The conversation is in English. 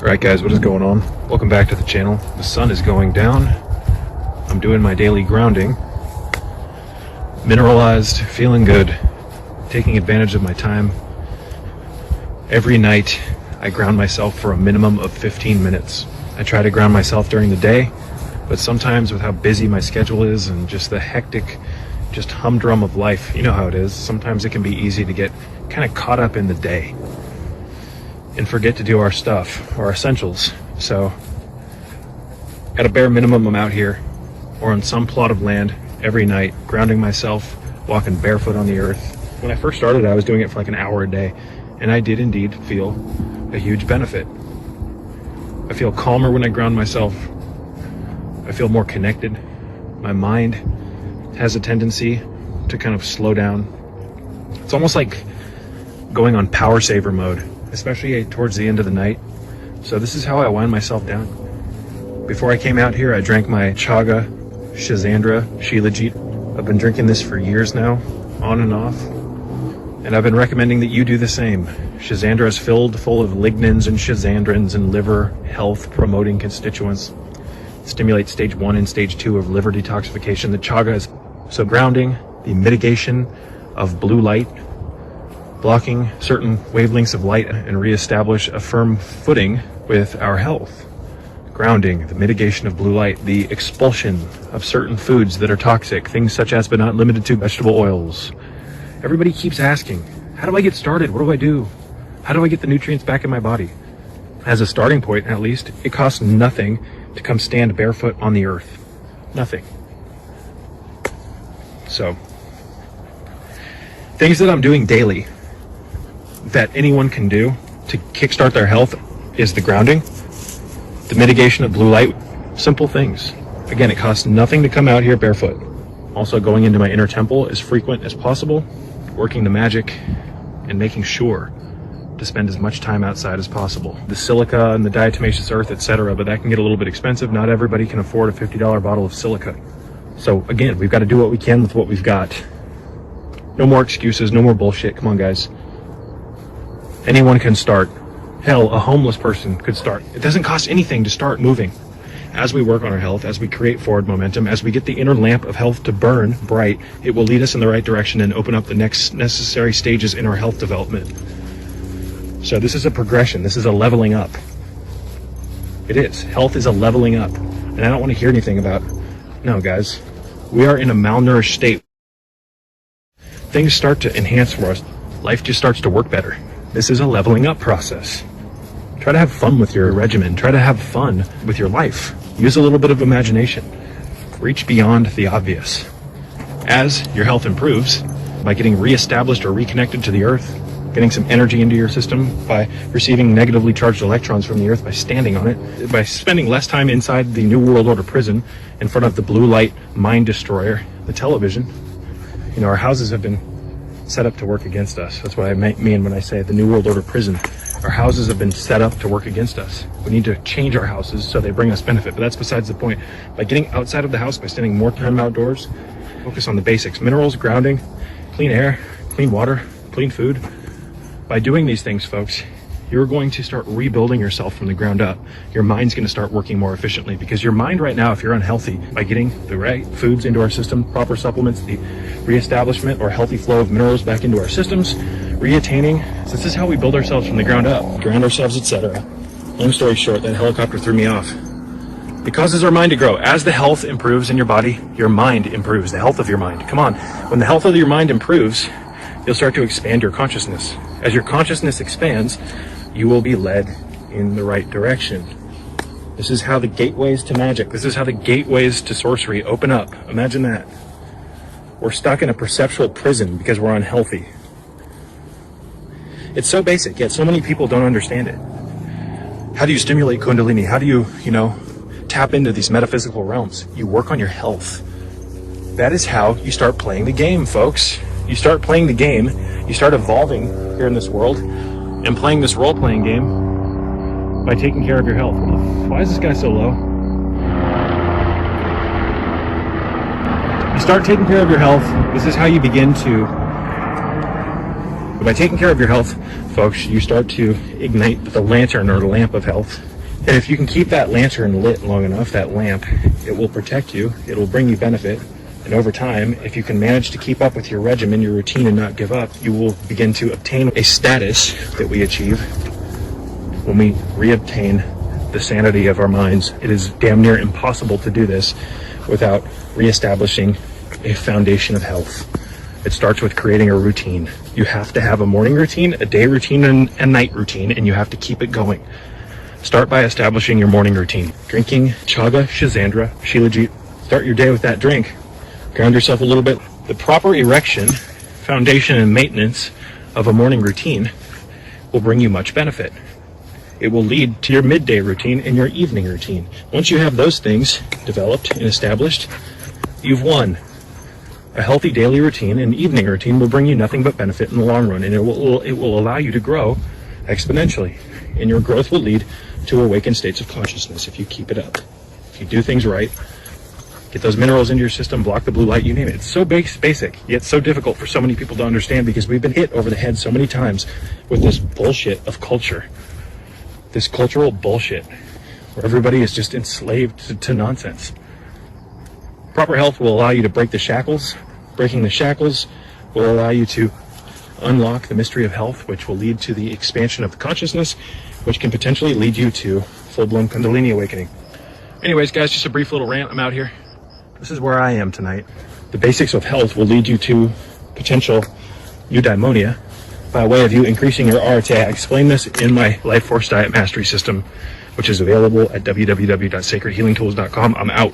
Alright guys, what is going on? Welcome back to the channel. The sun is going down. I'm doing my daily grounding. Mineralized, feeling good, taking advantage of my time. Every night I ground myself for a minimum of 15 minutes. I try to ground myself during the day, but sometimes with how busy my schedule is and just the hectic, just humdrum of life, you know how it is. Sometimes it can be easy to get kind of caught up in the day and forget to do our stuff, our essentials. So at a bare minimum, I'm out here or on some plot of land every night, grounding myself, walking barefoot on the earth. When I first started, I was doing it for like an hour a day, and I did indeed feel a huge benefit. I feel calmer when I ground myself. I feel more connected. My mind has a tendency to kind of slow down. It's almost like going on power saver mode, especially towards the end of the night. So this is how I wind myself down. Before I came out here, I drank my chaga, Shizandra, Shilajit. I've been drinking this for years now, on and off. And I've been recommending that you do the same. Shizandra is filled full of lignans and shizandrins and liver health promoting constituents. It stimulates stage 1 and stage 2 of liver detoxification. The chaga is so grounding, the mitigation of blue light, blocking certain wavelengths of light and reestablish a firm footing with our health. Grounding, the mitigation of blue light, the expulsion of certain foods that are toxic, things such as but not limited to vegetable oils. Everybody keeps asking, how do I get started? What do I do? How do I get the nutrients back in my body? As a starting point, at least, it costs nothing to come stand barefoot on the earth. Nothing. So, things that I'm doing daily that anyone can do to kickstart their health is the grounding, the mitigation of blue light, simple things. Again, it costs nothing to come out here barefoot. Also going into my inner temple as frequent as possible, working the magic, and making sure to spend as much time outside as possible. The silica and the diatomaceous earth, etc., but that can get a little bit expensive. Not everybody can afford a $50 bottle of silica. So again, we've got to do what we can with what we've got. No more excuses, no more bullshit. Come on, guys. Anyone can start. Hell, a homeless person could start. It doesn't cost anything to start moving. As we work on our health, as we create forward momentum, as we get the inner lamp of health to burn bright, it will lead us in the right direction and open up the next necessary stages in our health development. So this is a progression. This is a leveling up. It is. Health is a leveling up. And I don't want to hear anything about, no, guys, we are in a malnourished state. Things start to enhance for us. Life just starts to work better. This is a leveling up process. Try to have fun with your regimen. Try to have fun with your life. Use a little bit of imagination. Reach beyond the obvious. As your health improves, by getting reestablished or reconnected to the earth, getting some energy into your system, by receiving negatively charged electrons from the earth, by standing on it, by spending less time inside the New World Order prison in front of the blue light mind destroyer, the television. You know, our houses have been set up to work against us. That's what I mean when I say the New World Order prison. Our houses have been set up to work against us. We need to change our houses so they bring us benefit, but that's besides the point. By getting outside of the house, by spending more time outdoors, focus on the basics, minerals, grounding, clean air, clean water, clean food. By doing these things, folks, you're going to start rebuilding yourself from the ground up. Your mind's going to start working more efficiently, because your mind right now, if you're unhealthy, by getting the right foods into our system, proper supplements, the reestablishment or healthy flow of minerals back into our systems, reattaining. So this is how we build ourselves from the ground up, ground ourselves, etc. Long story short, that helicopter threw me off. It causes our mind to grow. As the health improves in your body, your mind improves, the health of your mind. Come on. When the health of your mind improves, you'll start to expand your consciousness. As your consciousness expands, you will be led in the right direction. This is how the gateways to magic, this is how the gateways to sorcery open up. Imagine that. We're stuck in a perceptual prison because we're unhealthy. It's so basic, yet so many people don't understand it. How do you stimulate Kundalini? How do you, tap into these metaphysical realms? You work on your health. That is how you start playing the game, folks. You start playing the game, you start evolving here in this world, and playing this role-playing game by taking care of your health. Why is this guy so low? You start taking care of your health. This is how you begin to But by taking care of your health, folks, you start to ignite the lantern or the lamp of health. And if you can keep that lantern lit long enough, that lamp, it will protect you, it will bring you benefit. And over time, if you can manage to keep up with your regimen, your routine, and not give up, you will begin to obtain a status that we achieve when we reobtain the sanity of our minds. It is damn near impossible to do this without reestablishing a foundation of health. It starts with creating a routine. You have to have a morning routine, a day routine, and a night routine, and you have to keep it going. Start by establishing your morning routine. Drinking chaga, shizandra, shilajit. Start your day with that drink. Ground yourself a little bit. The proper erection, foundation, and maintenance of a morning routine will bring you much benefit. It will lead to your midday routine and your evening routine. Once you have those things developed and established, you've won. A healthy daily routine and evening routine will bring you nothing but benefit in the long run, and it will allow you to grow exponentially. And your growth will lead to awakened states of consciousness if you keep it up. If you do things right, get those minerals into your system, block the blue light, you name it. It's so basic, yet so difficult for so many people to understand because we've been hit over the head so many times with this bullshit of culture. This cultural bullshit where everybody is just enslaved to nonsense. Proper health will allow you to break the shackles. Breaking the shackles will allow you to unlock the mystery of health, which will lead to the expansion of the consciousness, which can potentially lead you to full-blown Kundalini awakening. Anyways, guys, just a brief little rant. I'm out here. This is where I am tonight. The basics of health will lead you to potential eudaimonia by way of you increasing your RTA. I explain this in my Life Force Diet Mastery System, which is available at www.sacredhealingtools.com. I'm out.